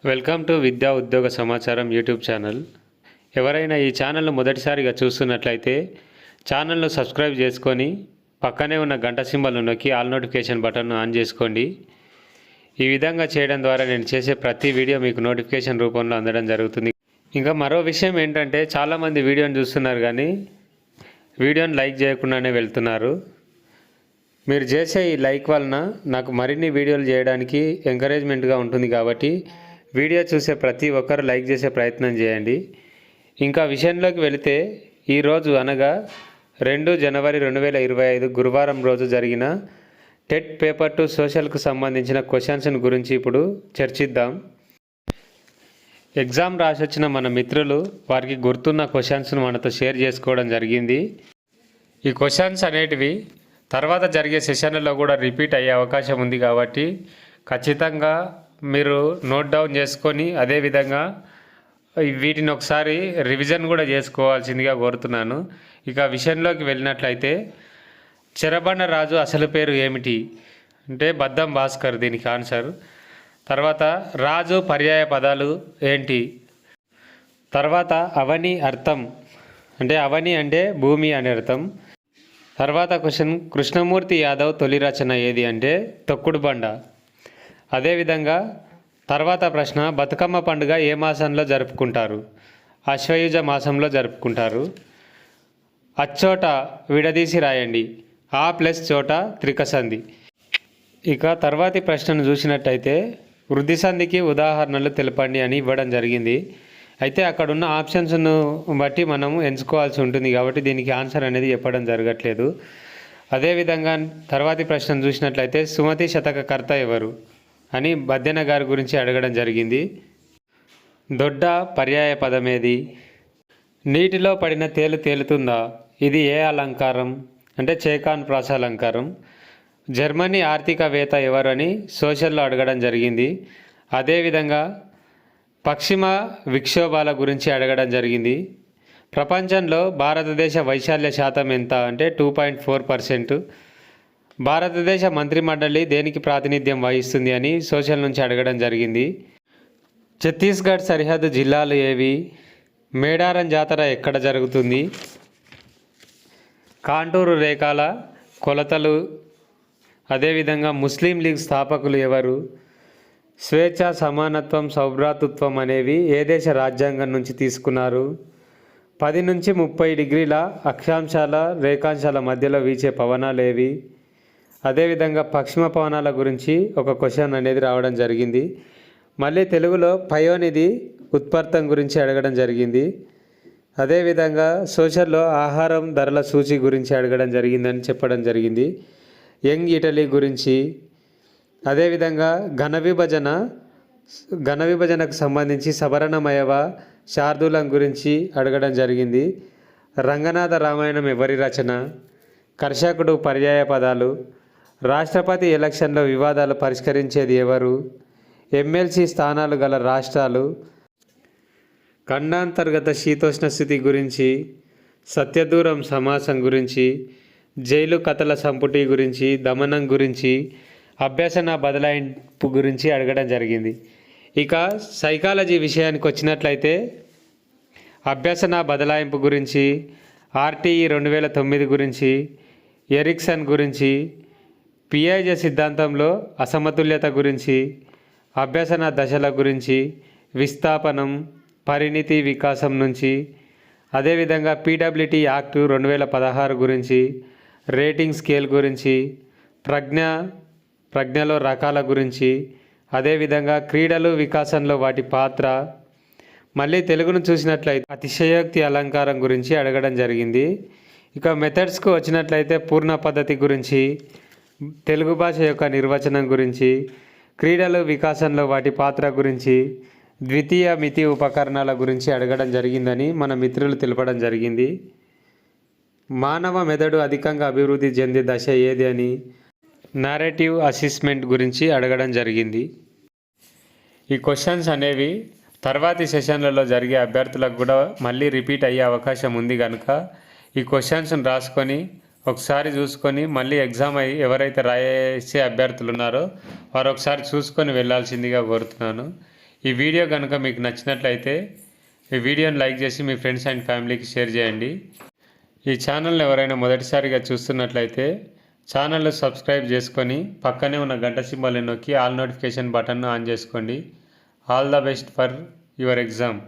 Welcome to విద్యా ఉద్యోగ సమాచారం యూట్యూబ్ ఛానల్. ఎవరైనా ఈ ఛానల్ను మొదటిసారిగా చూస్తున్నట్లయితే ఛానల్ను సబ్స్క్రైబ్ చేసుకొని పక్కనే ఉన్న గంట సింబల్ను నొక్కి ఆల్ నోటిఫికేషన్ బటన్ను ఆన్ చేసుకోండి. ఈ విధంగా చేయడం ద్వారా నేను చేసే ప్రతి వీడియో మీకు నోటిఫికేషన్ రూపంలో అందడం జరుగుతుంది. ఇంకా మరో విషయం ఏంటంటే, చాలామంది వీడియోని చూస్తున్నారు కానీ వీడియోని లైక్ చేయకుండానే వెళ్తున్నారు. మీరు చేసే ఈ లైక్ వలన నాకు మరిన్ని వీడియోలు చేయడానికి ఎంకరేజ్మెంట్గా ఉంటుంది. కాబట్టి వీడియో చూసే ప్రతి ఒక్కరు లైక్ చేసే ప్రయత్నం చేయండి. ఇంకా విషయంలోకి వెళితే, ఈరోజు అనగా 2 జనవరి 2025 గురువారం రోజు జరిగిన టెట్ పేపర్ 2 సోషల్కు సంబంధించిన క్వశ్చన్స్ గురించి ఇప్పుడు చర్చిద్దాం. ఎగ్జామ్ రాసి వచ్చిన మన మిత్రులు వారికి గుర్తున్న క్వశ్చన్స్ను మనతో షేర్ చేసుకోవడం జరిగింది. ఈ క్వశ్చన్స్ అనేటివి తర్వాత జరిగే సెషన్లలో కూడా రిపీట్ అయ్యే అవకాశం ఉంది. కాబట్టి ఖచ్చితంగా మీరు నోట్ డౌన్ చేసుకొని అదేవిధంగా వీటిని ఒకసారి రివిజన్ కూడా చేసుకోవాల్సిందిగా కోరుతున్నాను. ఇక విషయంలోకి వెళ్ళినట్లయితే, చెరబండ రాజు అసలు పేరు ఏమిటి అంటే బద్దం భాస్కర్ దీనికి ఆన్సర్. తర్వాత రాజు పర్యాయ పదాలు ఏంటి? తర్వాత అవని అర్థం అంటే అవని అంటే భూమి అనే అర్థం. తర్వాత క్వశ్చన్, కృష్ణమూర్తి యాదవ్ తొలి రచన ఏది అంటే తొక్కుడు బండ. అదేవిధంగా తర్వాత ప్రశ్న, బతుకమ్మ పండుగ ఏ మాసంలో జరుపుకుంటారు? అశ్వయుజ మాసంలో జరుపుకుంటారు. అచ్చోట విడదీసి రాయండి. ఆ ప్లస్ చోట త్రికసంధి. ఇక తర్వాతి ప్రశ్నను చూసినట్టయితే, వృద్ధి సంధికి ఉదాహరణలు తెలపండి అని ఇవ్వడం జరిగింది. అయితే అక్కడున్న ఆప్షన్స్ను బట్టి మనం ఎంచుకోవాల్సి ఉంటుంది. కాబట్టి దీనికి ఆన్సర్ అనేది చెప్పడం జరగట్లేదు. అదేవిధంగా తర్వాతి ప్రశ్నను చూసినట్లయితే, సుమతి శతక కర్త ఎవరు అని బద్దెన గారి గురించి అడగడం జరిగింది. దొడ్డ పర్యాయ పదమేది? నీటిలో పడిన తేలు తేలుతుందా? ఇది ఏ అలంకారం అంటే చేకాన్ ప్రాస అలంకారం. జర్మనీ ఆర్థికవేత్త ఎవరు అని సోషల్లో అడగడం జరిగింది. అదేవిధంగా పశ్చిమ విక్షోభాల గురించి అడగడం జరిగింది. ప్రపంచంలో భారతదేశ వైశాల్య శాతం ఎంత అంటే 2.4%. భారతదేశ మంత్రిమండలి దేనికి ప్రాతినిధ్యం వహిస్తుంది అని సోషల్ నుంచి అడగడం జరిగింది. ఛత్తీస్గఢ్ సరిహద్దు జిల్లాలు ఏవి? మేడారం జాతర ఎక్కడ జరుగుతుంది? కాంటూరు రేఖల కొలతలు. అదేవిధంగా ముస్లిం లీగ్ స్థాపకులు ఎవరు? స్వేచ్ఛ, సమానత్వం, సౌభ్రాతృత్వం అనేవి ఏ దేశ రాజ్యాంగం నుంచి తీసుకున్నారు? 10 నుంచి 30 డిగ్రీల అక్షాంశాల రేఖాంశాల మధ్యలో వీచే పవనాలు ఏవి? అదేవిధంగా పశ్చిమ పవనాల గురించి ఒక క్వశ్చన్ అనేది రావడం జరిగింది. మళ్ళీ తెలుగులో పయోనిధి ఉత్పత్తం గురించి అడగడం జరిగింది. అదేవిధంగా సోషల్లో ఆహారం ధరల సూచి గురించి అడగడం జరిగిందని చెప్పడం జరిగింది. యంగ్ ఇటలీ గురించి, అదేవిధంగా ఘన విభజనకు సంబంధించి సవరణమయవ శార్దూలం గురించి అడగడం జరిగింది. రంగనాథ రామాయణం ఎవరి రచన? కర్షకుడు పర్యాయ పదాలు. రాష్ట్రపతి ఎలక్షన్లో వివాదాలు పరిష్కరించేది ఎవరు? ఎమ్మెల్సీ స్థానాలు గల రాష్ట్రాలు. ఖండాంతర్గత శీతోష్ణ స్థితి గురించి, సత్యదూరం సమాసం గురించి, జైలు కథల సంపుటి గురించి, దమనం గురించి, అభ్యసన బదలాయింపు గురించి అడగడం జరిగింది. ఇక సైకాలజీ విషయానికి వచ్చినట్లయితే, అభ్యసన బదలాయింపు గురించి, ఆర్టీఈ 2009 గురించి, ఎరిక్సన్ గురించి, పియాజే సిద్ధాంతంలో అసమతుల్యత గురించి, అభ్యసన దశల గురించి, విస్థాపనం, పరిణితి వికాసం నుంచి, అదేవిధంగా పీడబ్ల్యూటీ యాక్ట్ 2016 గురించి, రేటింగ్ స్కేల్ గురించి, ప్రజ్ఞలో రకాల గురించి, అదేవిధంగా క్రీడలు వికాసంలో వాటి పాత్ర. మళ్ళీ తెలుగును చూసినట్లయితే అతిశయోక్తి అలంకారం గురించి అడగడం జరిగింది. ఇక మెథడ్స్కు వచ్చినట్లయితే పూర్ణ పద్ధతి గురించి, తెలుగు భాష యొక్క నిర్వచనం గురించి, క్రీడలు వికాసంలో వాటి పాత్ర గురించి, ద్వితీయ మితి ఉపకరణాల గురించి అడగడం జరిగిందని మన మిత్రులు తెలపడం జరిగింది. మానవ మెదడు అధికంగా అభివృద్ధి చెందే దశ ఏది అని నారేటివ్ అసెస్మెంట్ గురించి అడగడం జరిగింది. ఈ క్వశ్చన్స్ అనేవి తర్వాతి సెషన్లలో జరిగే అభ్యర్థులకు కూడా మళ్ళీ రిపీట్ అయ్యే అవకాశం ఉంది కనుక ఈ క్వశ్చన్స్ని రాసుకొని ఒకసారి చూసుకొని మళ్ళీ ఎగ్జామ్ ఎవరైతే రాసే అభ్యర్థులు ఉన్నారో వారు ఒకసారి చూసుకొని వెళ్ళాల్సిందిగా కోరుతున్నాను. ఈ వీడియో కనుక మీకు నచ్చినట్లయితే ఈ వీడియోని లైక్ చేసి మీ ఫ్రెండ్స్ అండ్ ఫ్యామిలీకి షేర్ చేయండి. ఈ ఛానల్ని ఎవరైనా మొదటిసారిగా చూస్తున్నట్లయితే ఛానల్ను సబ్స్క్రైబ్ చేసుకొని పక్కనే ఉన్న గంట సింబల్ని నొక్కి ఆల్ నోటిఫికేషన్ బటన్ను ఆన్ చేసుకోండి. All the best for your exam.